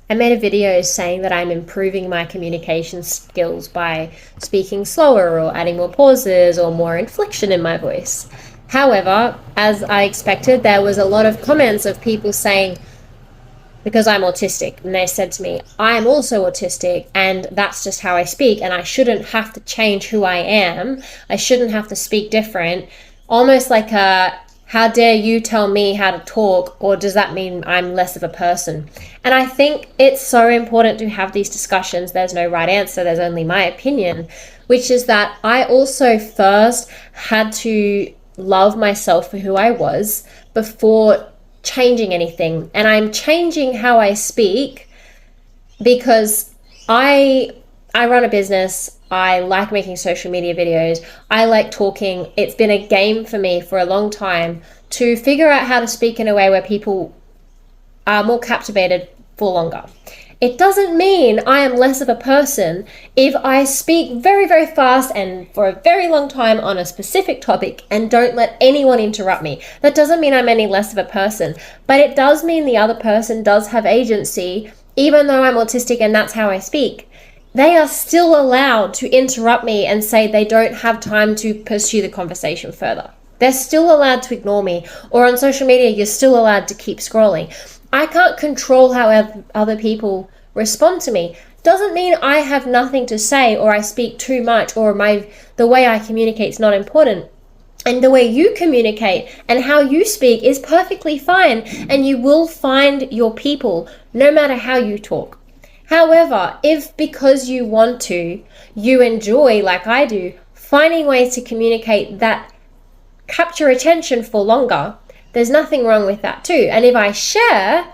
I made a video saying that I'm improving my communication skills by speaking slower or adding more pauses or more inflection in my voice. However, as I expected, there was a lot of comments of people saying, because I'm autistic, and they said to me, I am also autistic and that's just how I speak, and I shouldn't have to change who I am. I shouldn't have to speak different. Almost like a, how dare you tell me how to talk, or does that mean I'm less of a person? And I think it's so important to have these discussions. There's no right answer, there's only my opinion, which is that I also first had to love myself for who I was before changing anything. And I'm changing how I speak because I run a business. I like making social media videos. I like talking. It's been a game for me for a long time to figure out how to speak in a way where people are more captivated for longer. It doesn't mean I am less of a person if I speak very, very fast and for a very long time on a specific topic and don't let anyone interrupt me. That doesn't mean I'm any less of a person, but it does mean the other person does have agency, even though I'm autistic and that's how I speak. They are still allowed to interrupt me and say they don't have time to pursue the conversation further. They're still allowed to ignore me, or on social media, you're still allowed to keep scrolling. I can't control how other people respond to me. Doesn't mean I have nothing to say, or I speak too much, or the way I communicate is not important. And the way you communicate and how you speak is perfectly fine, and you will find your people no matter how you talk. However, if because you want to, you enjoy, like I do, finding ways to communicate that capture attention for longer, there's nothing wrong with that too. And if I share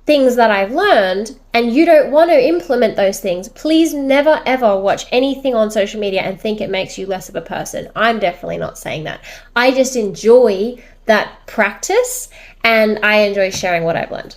things that I've learned and you don't want to implement those things, please never ever watch anything on social media and think it makes you less of a person. I'm definitely not saying that. I just enjoy that practice and I enjoy sharing what I've learned.